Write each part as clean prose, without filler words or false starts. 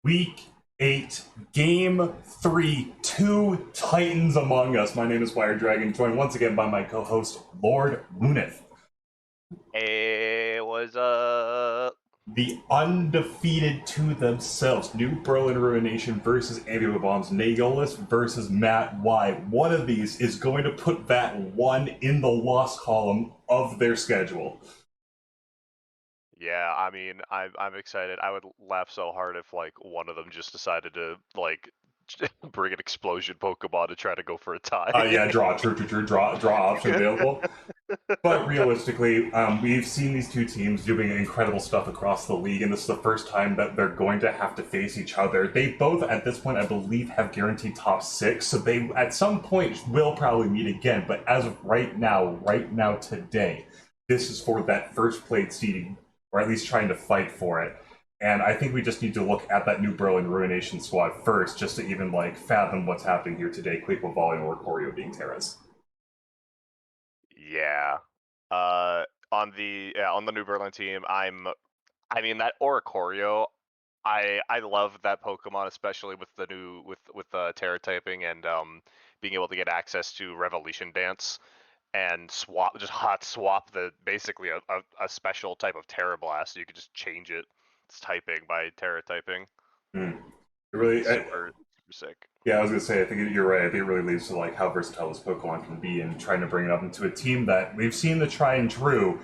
Week 8, Game 3, two Titans among us. My name is WiredDragon, joined once again by my co-host, LordLuneth. Hey, what's up? The undefeated to themselves, New Berlin Ruination versus Ambibob-ombs, Naolis versus Matt Y. One of these is going to put that one in the loss column of their schedule. Yeah, I mean, I'm excited. I would laugh so hard if like one of them just decided to like bring an explosion Pokemon to try to go for a tie. Yeah, draw option available. But realistically, we've seen these two teams doing incredible stuff across the league, and this is the first time that they're going to have to face each other. They both, at this point, I believe, have guaranteed top six, so they, at some point, will probably meet again. But as of right now, today, this is for that first place seeding, or at least trying to fight for it. And I think we just need to look at that New Berlin Ruination squad first, just to even like fathom what's happening here today. Quick Volume or Choreo being Terras. Yeah. Uh, on the New Berlin team, I mean that Oricorio, I love that Pokemon, especially with the new with Terra typing and being able to get access to Revolution Dance and just hot swap the basically a special type of Terra Blast. You could just change its typing by Terra typing. Hmm. It really, Super sick. yeah, I was gonna say, I think you're right. I think it really leads to like how versatile this Pokemon can be, and trying to bring it up into a team that we've seen the try and true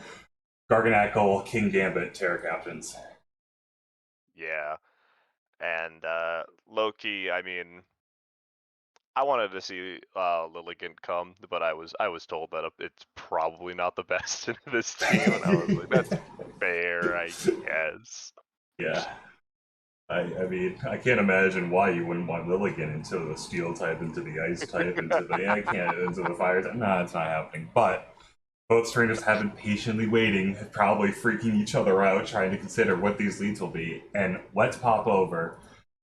Garganacl, King Gambit, Terra captains. Yeah, and Loki. I mean, I wanted to see Lilligant come, but I was told that it's probably not the best in this team, and I was like, that's fair, I guess. Yeah, I mean, I can't imagine why you wouldn't want Lilligant into the Steel type, into the Ice type, into the I can't into the Fire type. Nah, it's not happening. But both trainers have been patiently waiting, probably freaking each other out, trying to consider what these leads will be. And let's pop over.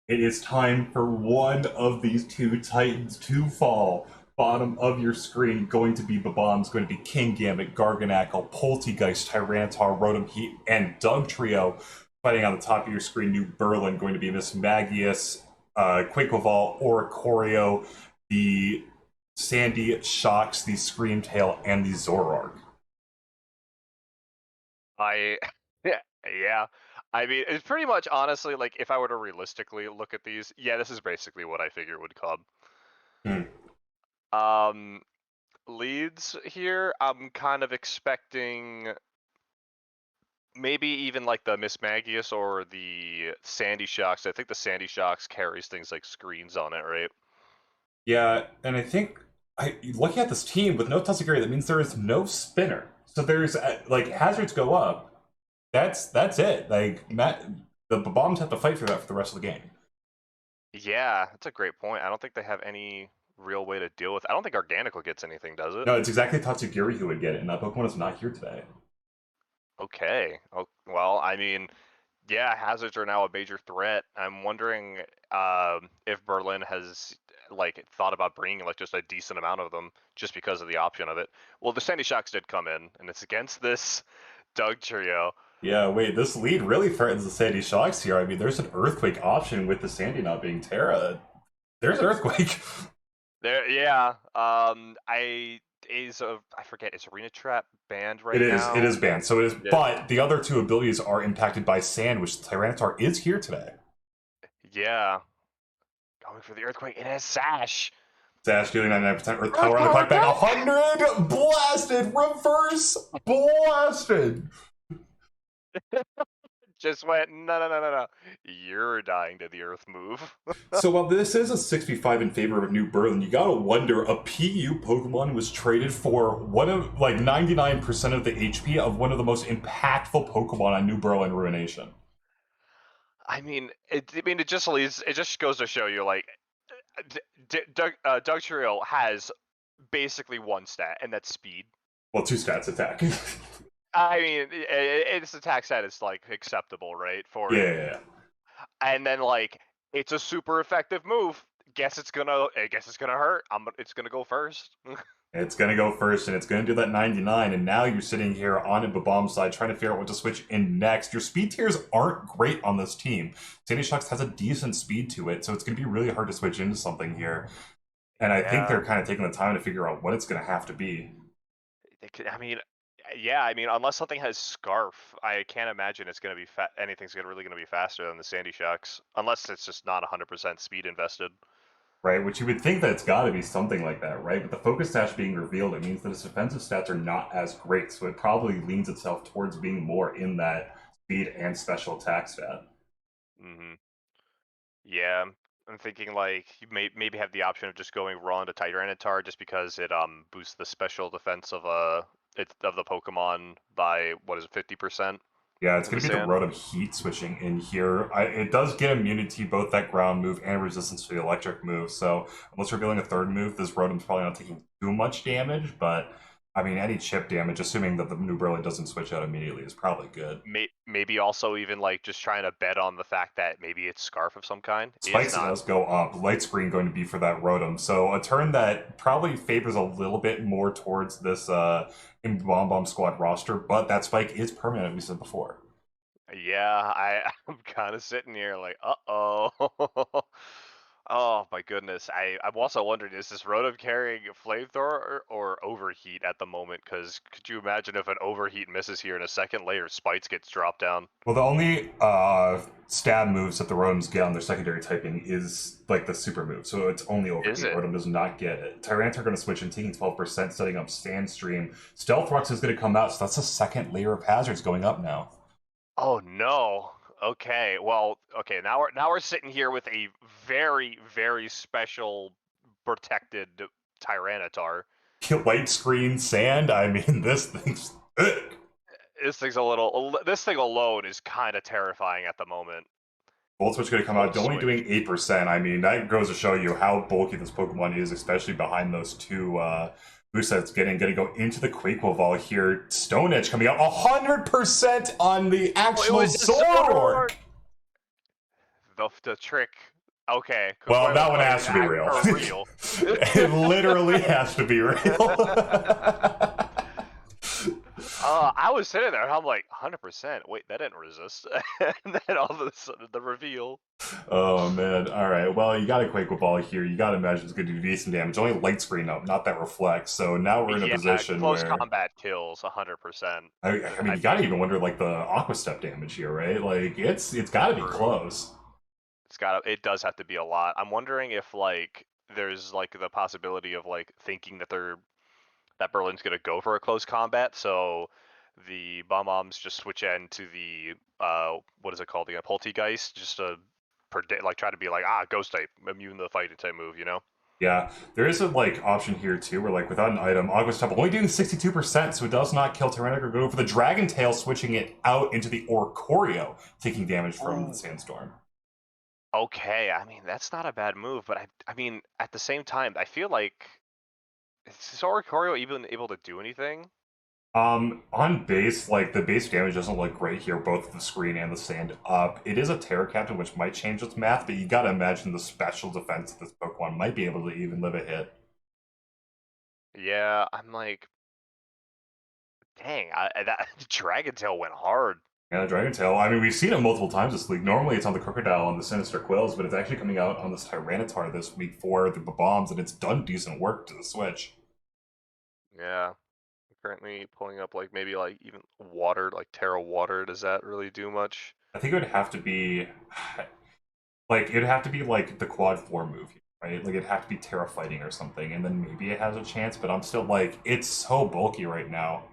It is time for one of these two titans to fall. Bottom of your screen going to be Bombs, going to be King Gambit, Garganacl, Poltegeist, Tyranitar, Rotom Heat, and Doug Trio. Fighting on the top of your screen, New Berlin going to be Miss Magius, Quakeoval, Oricorio, the Sandy Shocks, the Screamtail, and the Zoroark. I yeah. I mean, it's pretty much honestly like if I were to realistically look at these, yeah, this is basically what I figure would come. Hmm. Um, Leads here, I'm kind of expecting maybe even like the Miss Magius or the Sandy Shocks. I think the Sandy Shocks carries things like screens on it, right? Yeah, and I think looking at this team with no Tatsugiri, that means there is no spinner. So there's like hazards go up. That's it. Like Matt, the bombs have to fight for that for the rest of the game. Yeah, that's a great point. I don't think they have any real way to deal with. I don't think Organical gets anything, does it? No, it's exactly Tatsugiri who would get it, and that Pokemon is not here today. Okay. Oh, well, I mean, yeah, hazards are now a major threat. I'm wondering if Berlin has like thought about bringing like just a decent amount of them just because of the option of it. Well, the Sandy Shocks did come in, and it's against this Doug trio. Yeah, wait, this lead really threatens the Sandy Shocks here. I mean, there's an Earthquake option with the Sandy not being Terra. There's Earthquake. There, yeah. I forget, is Arena Trap banned It right is. It now? is banned. So it is. Yeah. But the other two abilities are impacted by Sand, which Tyranitar is here today. Yeah. Going for the earthquake. It has Sash. Sash dealing 99% Earth Earth power on the power clock back. attack. 100! Blasted! Reverse! Blasted! Just went no. You're dying to the earth move. So while this is a 65 in favor of New Berlin, you gotta wonder, a PU Pokemon was traded for one of, like, 99% of the HP of one of the most impactful Pokemon on New Berlin Ruination. It just leads. It just goes to show you, like, Doug Trio has basically one stat, and that's speed. Well, two stats attack. I mean, its attack stat is like acceptable, right, for it. Yeah. And then like it's a super effective move. I guess it's gonna hurt. It's gonna go first. It's going to go first, and it's going to do that 99, and now you're sitting here on Ambibob-ombs side trying to figure out what to switch in next. Your speed tiers aren't great on this team. Sandy Shocks has a decent speed to it, so it's going to be really hard to switch into something here. And I think Yeah, they're kind of taking the time to figure out what it's going to have to be. I mean, yeah, I mean, unless something has Scarf, I can't imagine it's gonna be anything's really gonna be faster than the Sandy Shocks, unless it's just not 100% speed invested. Right? Which you would think that it's got to be something like that, right? But the focus stats being revealed, it means that its defensive stats are not as great, so it probably leans itself towards being more in that speed and special attack stat. Hmm. Yeah, I'm thinking like you maybe have the option of just going raw into Tyranitar just because it boosts the special defense of of the Pokemon by what is it, 50% Yeah, it's in the going to be the sand. Rotom Heat switching in here. It does get immunity, both that ground move and resistance to the electric move. So unless revealing a third move, this Rotom's probably not taking too much damage. But I mean, any chip damage, assuming that the new Berlin doesn't switch out immediately, is probably good. Maybe also even like just trying to bet on the fact that maybe it's Scarf of some kind is Spikes not. does go up. Light Screen going to be for that Rotom. So a turn that probably favors a little bit more towards this in Bomb Squad roster, but that Spike is permanent, we said before. Yeah, I'm kind of sitting here like, uh-oh. Oh my goodness. I'm also wondering, is this Rotom carrying a flamethrower or overheat at the moment? Because could you imagine if an overheat misses here in a second layer, Spites gets dropped down? Well, the only stab moves that the Rotoms get on their secondary typing is like the super move, so it's only Is overheat. it? Rotom does not get it. Tyrants are going to switch in, taking 12%, setting up Sandstream. Stealth Rux is going to come out, so that's a second layer of hazards going up now. Oh no. Okay. Well, okay, now we're sitting here with a very, very special protected Tyranitar. Light screen, sand. I mean, this thing's thick. This thing alone is kind of terrifying at the moment. Volt Switch going to come Volt out, only doing Switch. 8%. I mean, that goes to show you how bulky this Pokemon is, especially behind those two boost sets. Going to go into the Quaquaval Ball here. Stone Edge coming out 100% on the Oh, it actual was just Zoroark. the trick. Okay, Well, going that with one has to be real. for real. It literally has to be real. I was sitting there and I'm like, 100%. Wait, that didn't resist. And then all of a sudden, the reveal. Oh man! All right. Well, you got a Quake Ball here. You got to imagine it's going to do decent damage. Only light screen up, not that reflect. So now we're in a Yeah, position close where combat kills, 100%. I mean, I you got to mean, even wonder like the Aqua Step damage here, right? Like it's got to be true. close. It does have to be a lot. I'm wondering if like there's like the possibility of like thinking that that Berlin's gonna go for a close combat, so the Bob-ombs just switch into the what is it called, the Poltegeist, just to predict, like try to be like, ghost type, immune to the fighting type move, you know? Yeah, there is a like option here too, where like without an item, Aqua Step only doing 62%, so it does not kill Tyrannic or go for the Dragon Tail, switching it out into the Oricorio, taking damage from the Ooh. Sandstorm. Okay, I mean that's not a bad move, but I mean at the same time, I feel like is Oricorio even able to do anything? On base, like the base damage doesn't look great here, both the screen and the sand up. It is a Terror Captain, which might change its math, but you gotta imagine the special defense of this Pokemon might be able to even live a hit. Yeah, I'm like, dang, that Dragon Tail went hard. And the Dragon Tail, I mean, we've seen it multiple times this league. Normally it's on the Crocodile and the Sinister Quills, but it's actually coming out on this Tyranitar this week for the Bombs, and it's done decent work to the Switch. Yeah. Currently pulling up like maybe like even water, like Terra water. Does that really do much? I think it would have to be like it'd have to be like the quad 4 move, right? Like it'd have to be Terra Fighting or something, and then maybe it has a chance, but I'm still like, it's so bulky right now.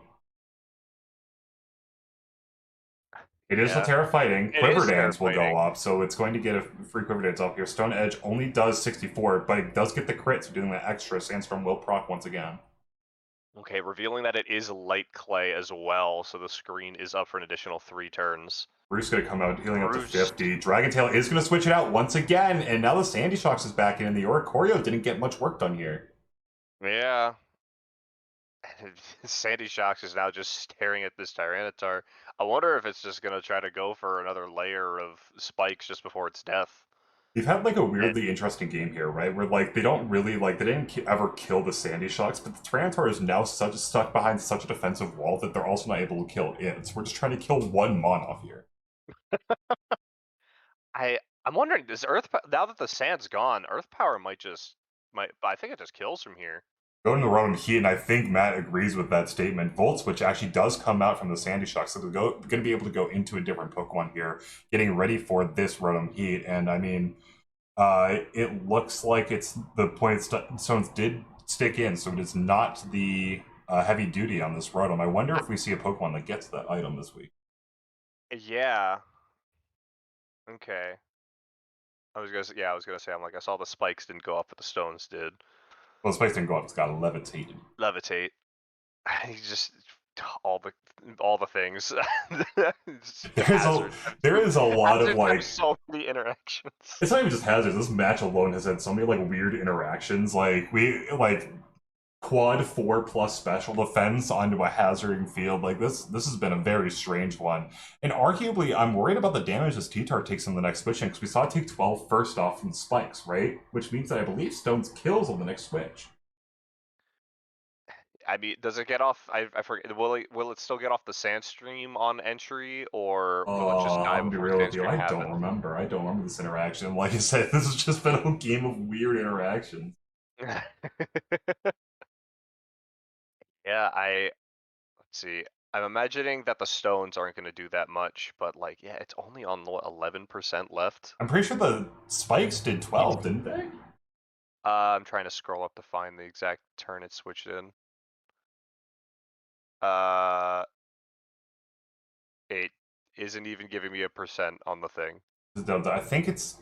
It is a Yeah, Terra Fighting. it Quiver is Dance will go terrifying. up, so it's going to get a free Quiver Dance up here. Stone Edge only does 64, but it does get the crit, so doing that extra. Sandstorm will proc once again. Okay, revealing that it is light clay as well, so the screen is up for an additional 3 turns. Bruce going to come out healing up to Bruce. 50. Dragon Tail is going to switch it out once again, and now the Sandy Shocks is back in, and the Oricorio didn't get much work done here. Yeah. Sandy Shocks is now just staring at this Tyranitar. I wonder if it's just gonna try to go for another layer of spikes just before its death. We've had like a And weirdly interesting game here, right? Where like they don't really like they didn't ever kill the Sandy Shocks, but the Tyranitar is now such stuck behind such a defensive wall that they're also not able to kill it. So we're just trying to kill one mon off here. I'm wondering, does now that the sand's gone, Earth Power might I think it just kills from here. Going to Rotom Heat, and I think Matt agrees with that statement. Volt Switch actually does come out from the Sandy Shock, so they're going to be able to go into a different Pokemon here, getting ready for this Rotom Heat. And I mean, it looks like it's the point stones did stick in, so it is not the heavy duty on this Rotom. I wonder if we see a Pokemon that gets that item this week. Yeah. Okay. I was gonna say, I saw the spikes didn't go up, but the stones did. Well, the Space didn't go up; it's got levitated. Levitate. He just all the all the things. There's a Hazard. there is a lot of Hazard have like so many interactions. it's not even just hazards. This match alone has had so many like weird interactions. Like we like quad 4+ special defense onto a hazarding field. Like this has been a very strange one. And arguably, I'm worried about the damage this T-Tar takes on the next switch in because we saw it take 12 first off from the spikes, right? Which means that I believe Stones kills on the next switch. I mean, does it get off? I forget. Will it still get off the Sandstream on entry, or will it just die I'm gonna be before real with you. Sandstream I don't happens? remember. I don't remember this interaction. Like I said, this has just been a game of weird interactions. Yeah, let's see. I'm imagining that the stones aren't going to do that much, but like, yeah, it's only on 11% left. I'm pretty sure the spikes did 12, didn't they? I'm trying to scroll up to find the exact turn it switched in. Uh, it isn't even giving me a percent on the thing. I think it's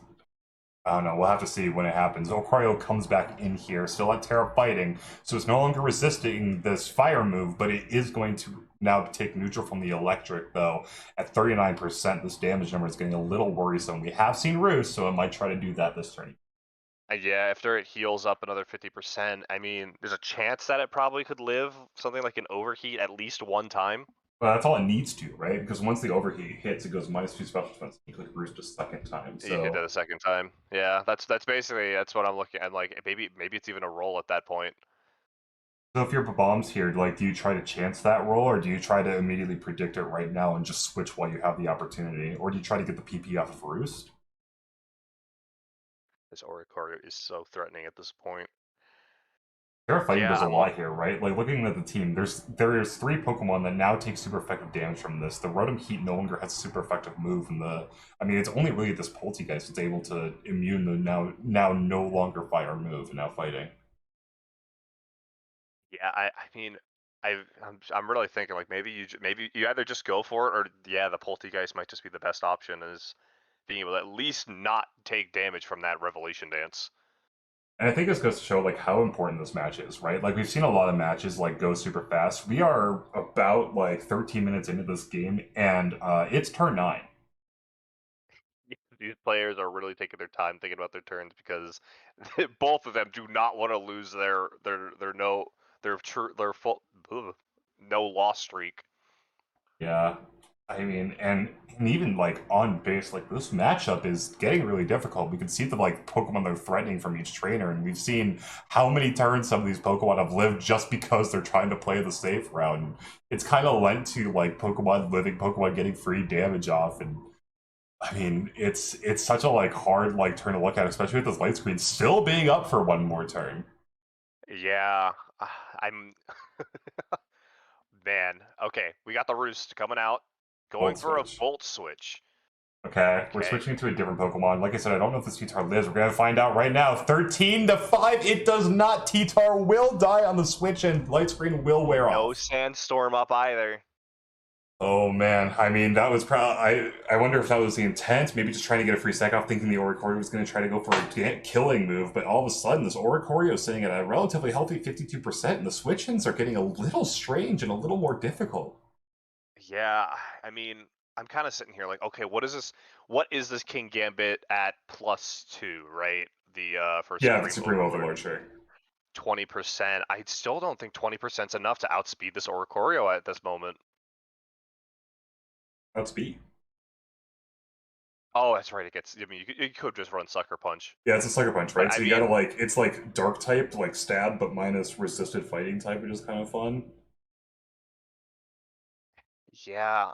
I don't know. We'll have to see when it happens. Okario comes back in here, still at Terra fighting, so it's no longer resisting this fire move, but it is going to now take neutral from the electric, though. At 39%, this damage number is getting a little worrisome. We have seen Roost, so it might try to do that this turn. Yeah, after it heals up another 50%, I mean, there's a chance that it probably could live something like an overheat at least one time. But that's all it needs to, right? Because once the overheat hits, it goes -2 special defense. You click Roost a second time. You hit it So a second time. Yeah, that's basically that's what I'm looking at. Like maybe it's even a roll at that point. So if you're bombs here, like, do you try to chance that roll, or do you try to immediately predict it right now and just switch while you have the opportunity, or do you try to get the PP off of Roost? This Oricorio is so threatening at this point. Terra Fighting Yeah, does a lot here, right? Like looking at the team, there's three Pokemon that now take super effective damage from this. The Rotom Heat no longer has a super effective move, and I mean it's only really this Poltegeist that's able to immune the now no longer fire move and now fighting. yeah. I mean, I'm really thinking like maybe you either just go for it or yeah, the Poltegeist might just be the best option is being able to at least not take damage from that Revelation Dance. And I think this goes to show like how important this match is, right? Like we've seen a lot of matches like go super fast. We are about like 13 minutes into this game, and it's turn 9. These players are really taking their time thinking about their turns because both of them do not want to lose their full no loss streak. Yeah. I mean, and even like on base, like this matchup is getting really difficult. We can see the like Pokemon they're threatening from each trainer, and we've seen how many turns some of these Pokemon have lived just because they're trying to play the safe route. And it's kind of lent to like Pokemon living, Pokemon getting free damage off, and I mean, it's such a like hard like turn to look at, especially with this light screen still being up for one more turn. Yeah, I'm man. Okay, we got the Roost coming out, going Volt for a switch. Volt Switch. Okay, we're Okay, switching to a different Pokemon. Like I said, I don't know if this T-Tar lives. We're gonna find out right now. 13-5. It does not. T-Tar will die on the switch, and light screen will wear no off. Sandstorm up either. Oh man, I mean that was probably. I wonder if that was the intent. Maybe just trying to get a free sec off, thinking the Oricorio was going to try to go for a killing move. But all of a sudden, this Oricorio is sitting at a relatively healthy 52%, and the switch-ins are getting a little strange and a little more difficult. Yeah, I mean, I'm kind of sitting here like, okay, what is this? What is this King Gambit at +2, right? The for Yeah, the Supreme Supreme Overlord, Overlord, sure. 20%. I still don't think 20% is enough to outspeed this Oricorio at this moment. That's B. Oh, that's right. It gets. I mean, you could just run Sucker Punch, Yeah, it's a Sucker Punch, but right? I So you gotta mean, like, it's like Dark type, like stab, but minus resisted fighting type, which is kind of fun. yeah,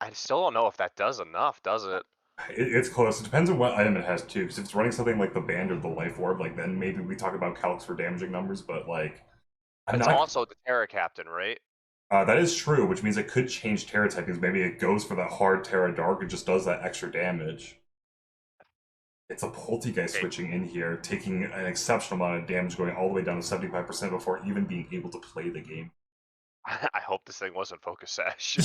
I still don't know if that does enough, does it? It's close. It depends on what item it has too. Because if it's running something like the Band or the Life Orb, like then maybe we talk about calcs for damaging numbers. But like, I'm It's not. also the Terra Captain, right? That is true, which means it could change Terra typings. Maybe it goes for that hard Terra Dark. It just does that extra damage. It's a Poltergeist Okay. switching in here, taking an exceptional amount of damage, going all the way down to 75% before even being able to play the game. I hope this thing wasn't Focus Sash.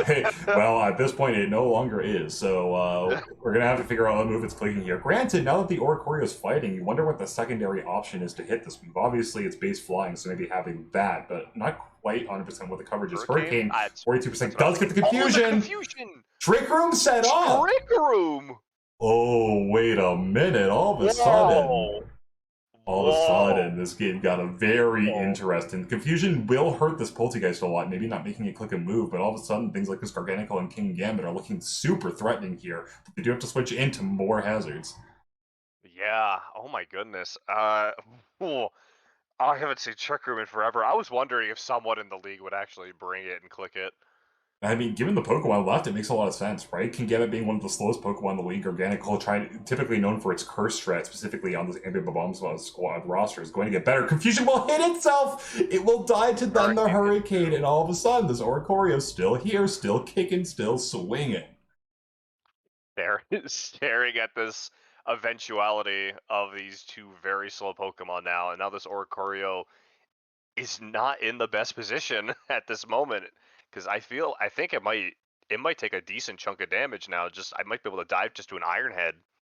Hey, well, at this point, it no longer is. So we're gonna have to figure out what move it's clicking here. Granted, now that the Oricorio is fighting, you wonder what the secondary option is to hit this move. Obviously, it's base flying, so maybe having that, but not quite 100% what the coverage is. Hurricane? Hurricane, That's 42% what I was does get thinking. the Oh, the confusion. confusion! Trick Room set up. Trick Room! Oh, wait a minute! Whoa! All of a sudden, Whoa! this game got a very Whoa. interesting. Confusion will hurt this Poltergeist a lot, maybe not making it click and move, but all of a sudden, things like this Garganical and King Gambit are looking super threatening here. But they do have to switch into more hazards. Yeah. Oh my goodness. Ooh, I haven't seen Trick Room in forever. I was wondering if someone in the league would actually bring it and click it. I mean, given the Pokemon left, it makes a lot of sense, right? King Gambit being one of the slowest Pokemon in the league, Organical typically known for its curse strat, specifically on this Ambibob-ombs squad roster, is going to get better. Confusion will hit itself! It will die to then the Hurricane hits Hurricane, too. and all of a sudden, this Oricorio is still here, still kicking, still swinging. They're staring at this eventuality of these two very slow Pokemon now, and now this Oricorio is not in the best position at this moment because I think it might take a decent chunk of damage now. Just I might be able to dive just to an Iron Head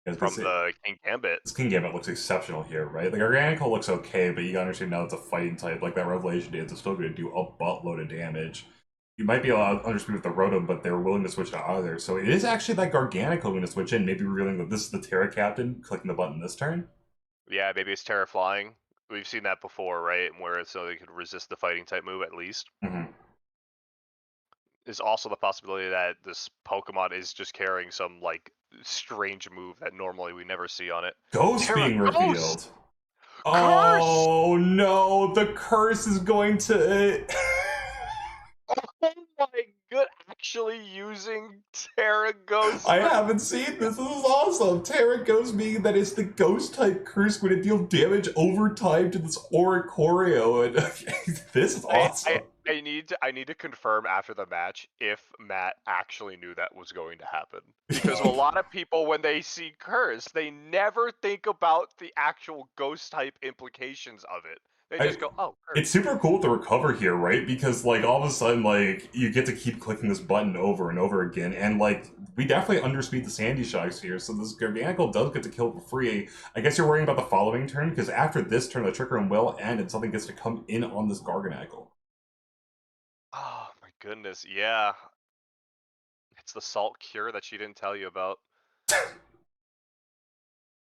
As from the King Gambit. this King Gambit looks exceptional here, right? Like, Organical looks okay, but you gotta understand now it's a fighting type. Like, that Revelation dance is still gonna do a buttload of damage. You might be able to underspeed with the Rotom, but they're willing to switch to either. So it is actually that Garganical going to switch in, maybe revealing that this is the Terra Captain, clicking the button this turn. Yeah, maybe it's Terra Flying. We've seen that before, right? Where it's so they could resist the fighting type move at least. Mm-hmm. There's also the possibility that this Pokemon is just carrying some like strange move that normally we never see on it. Ghost Terra being Ghost! revealed. Curse! Oh no, the curse is going to. Oh my good, actually using Terra Ghost. I haven't seen this. This is awesome. Terra Ghost meaning that it's the ghost type curse going to deal damage over time to this Oricorio, and this is I, awesome. I I need to confirm after the match if Matt actually knew that was going to happen. Because a lot of people when they see curse, they never think about the actual ghost type implications of it. They I, just go, "Oh, it's curse." super cool to recover here, right? Because like all of a sudden, like you get to keep clicking this button over and over again, and like we definitely underspeed the Sandy Shocks here, so this Garganical does get to kill for free. I guess you're worrying about the following turn because after this turn, the Trick Room will end, and something gets to come in on this Garganical. Oh my goodness, yeah. It's the salt cure that she didn't tell you about.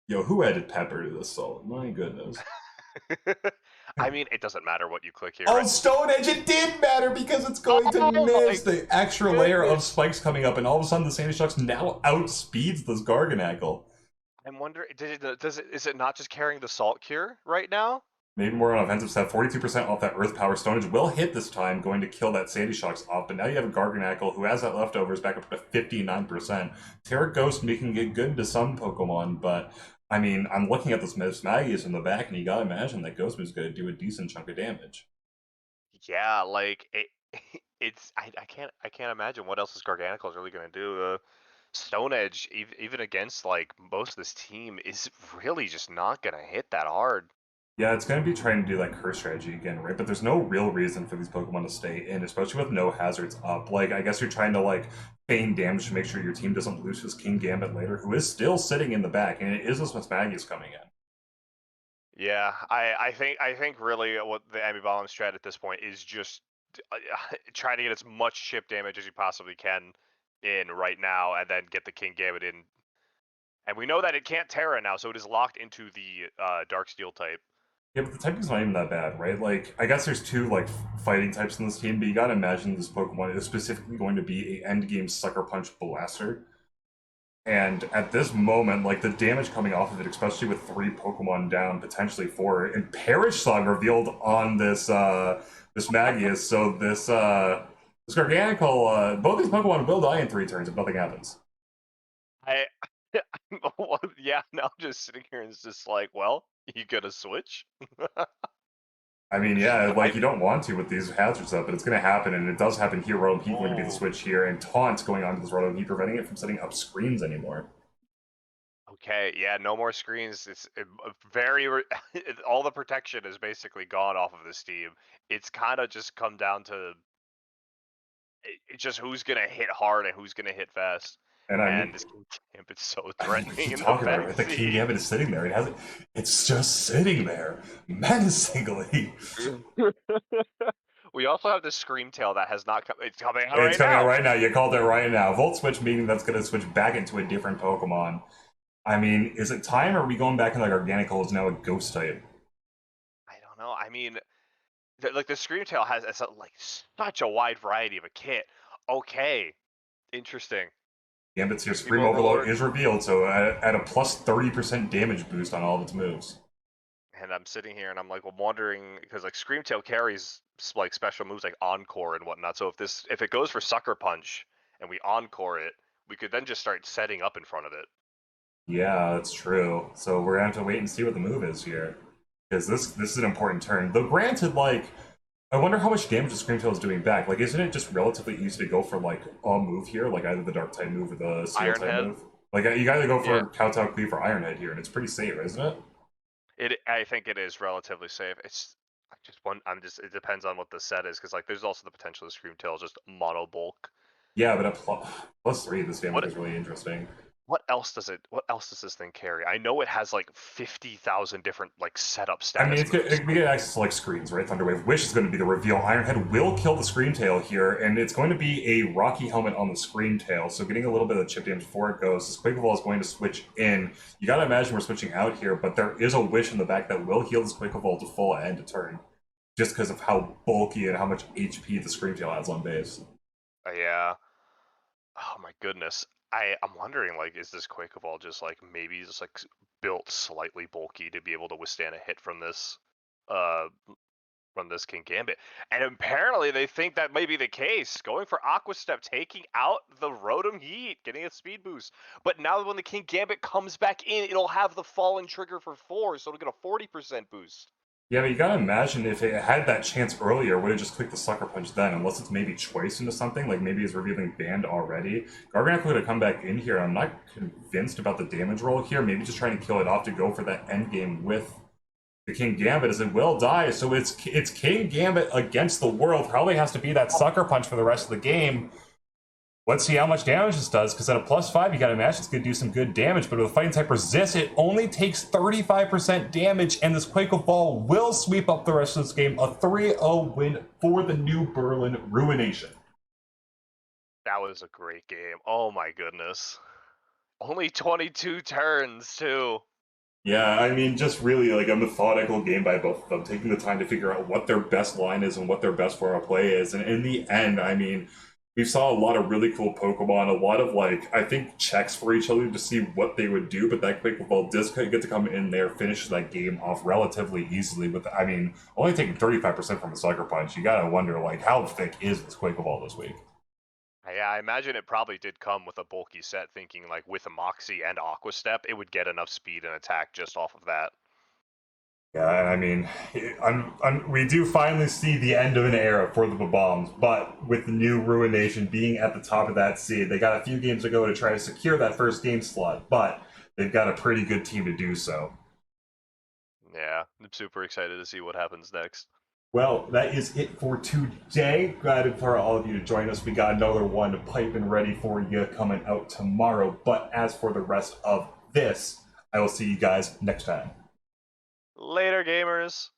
Yo, who added pepper to this salt? My goodness. I mean, it doesn't matter what you click here, Oh, right? Stone Edge, it did matter because it's going to Oh my miss the extra layer of goodness. spikes coming up, and all of a sudden the Sandy Shocks now outspeeds this Garganical. I'm wondering, is it not just carrying the salt cure right now? Maybe more on offensive side. 42% off that Earth Power. Stone Edge will hit this time, going to kill that Sandy Shocks off, but now you have a Garganical who has that leftovers back up to 59%. Terra Ghost making it good to some Pokemon, but I mean, I'm looking at this Magius in the back, and you gotta imagine that Ghost is gonna do a decent chunk of damage. Yeah, like it, I can't imagine what else this Garganical is really gonna do. Stone Edge, even against like most of this team, is really just not gonna hit that hard. Yeah, it's going to be trying to do that curse strategy again, right? But there's no real reason for these Pokemon to stay in, especially with no hazards up. Like, I guess you're trying to, like, feign damage to make sure your team doesn't lose his King Gambit later, who is still sitting in the back, and it is this Mismagius coming in. Yeah, I think really what the Ambibob strat at this point is just uh, try to get as much chip damage as you possibly can in right now, and then get the King Gambit in. And we know that it can't Terra now, so it is locked into the Dark Steel type. Yeah, but the typing's not even that bad, right? Like, I guess there's two, like, fighting types in this team, but you gotta imagine this Pokemon is specifically going to be a endgame Sucker Punch Blaster. And at this moment, like the damage coming off of it, especially with 3 Pokemon down, potentially 4, and Perish Slug revealed on this Magius, so this Garganical, both these Pokemon will die in 3 turns if nothing happens. I, well, yeah, now I'm just sitting here and it's just like, well, you gonna switch? I mean, yeah, like I you don't want to with these hazards up, but it's going to happen, and it does happen here. Rotom Heat going to be the oh, switch here, and Taunt's going on to this Rotom Heat, preventing it from setting up screens anymore. okay, yeah, no more screens. It's very all the protection is basically gone off of this team. It's kind of just come down to it's just who's gonna hit hard and who's gonna hit fast. And I mean, And this camp is so we threatening keep in the talking about it, right? The King backseat. Gambit is sitting there. It's just sitting there, menacingly. We also have the Scream Tail that has not come. It's coming out It's right coming out now. right now. You called it right now. Volt Switch, meaning that's going to switch back into a different Pokemon. I mean, is it time, or are we going back into like Organical is now a Ghost type? I don't know. I mean, like the Scream Tail has like such a wide variety of a kit. Okay, interesting. Gambit's here. Scream Scream Overload Overlord, is revealed, so at a plus 30% damage boost on all of its moves. and I'm sitting here and I'm like, well, wondering because like Scream Tail carries like special moves like Encore and whatnot. So if it goes for Sucker Punch and we Encore it, we could then just start setting up in front of it. Yeah, that's true. So we're gonna have to wait and see what the move is here, because this is an important turn. Though granted, like I wonder how much damage the Screamtail is doing back. Like, isn't it just relatively easy to go for like a move here, like either the Dark type move or the Steel type Ironhead, move? Like you gotta go yeah. for Kowtow Cleave for Ironhead here, and it's pretty safe, isn't it? I think it is relatively safe. It's I just one. I'm just. It depends on what the set is, because like there's also the potential of Scream Tail just mono bulk. Yeah, but plus 3, this damage What is really interesting. what else does it? What else does this thing carry? I know it has like 50,000 different like setup I mean, status it's good. moves. We get access to like screens, right? Thunderwave Wish is going to be the reveal. Ironhead will kill the Screamtail here, and it's going to be a Rocky Helmet on the Screamtail. So getting a little bit of chip damage before it goes. This Quaquaval is going to switch in. You got to imagine we're switching out here, but there is a Wish in the back that will heal this Quaquaval to full end to turn, just because of how bulky and how much HP the Screamtail has on base. Yeah. Oh my goodness. I'm wondering like is this Quakeoval just like maybe just like built slightly bulky to be able to withstand a hit uh from this King Gambit. And apparently they think that may be the case. Going for Aqua Step, taking out the Rotom Heat, getting a speed boost. But now when the King Gambit comes back in, it'll have the fallen trigger for 4, so it'll get a 40% boost. Yeah, but you gotta imagine if it had that chance earlier, would have just clicked the Sucker Punch then, unless it's maybe choice into something, like maybe it's revealing banned already. Garganacl could have come back in here. I'm not convinced about the damage roll here. Maybe just trying to kill it off to go for that end game with the King Gambit, as it will die. So it's King Gambit against the world. Probably has to be that Sucker Punch for the rest of the game. Let's see how much damage this does, because at a +5, you gotta imagine it's gonna do some good damage, but with Fighting type Resist, it only takes 35% damage, and this Quakeoval Ball will sweep up the rest of this game. A 3-0 win for the New Berlin Ruination. That was a great game. Oh my goodness. Only 22 turns, too. Yeah, I mean, just really like a methodical game by both of them, taking the time to figure out what their best line is and what their best form of play is. And in the end, I mean, we saw a lot of really cool Pokemon, a lot of like, I think, checks for each other to see what they would do, but that Quakeoval does get to come in there, finish that game off relatively easily with, I mean, only taking 35% from a Sucker Punch. You gotta wonder, like, how thick is this Quakeoval this week? Yeah, I imagine it probably did come with a bulky set, thinking like with a Moxie and Aqua Step, it would get enough speed and attack just off of that. Yeah, I mean, we do finally see the end of an era for the Bombs, but with the new Ruination being at the top of that seed, they got a few games to go to try to secure that first game slot, but they've got a pretty good team to do so. Yeah, I'm super excited to see what happens next. Well, that is it for today. Glad for all of you to join us. We got another one piping ready for you coming out tomorrow, but as for the rest of this, I will see you guys next time. Later, gamers!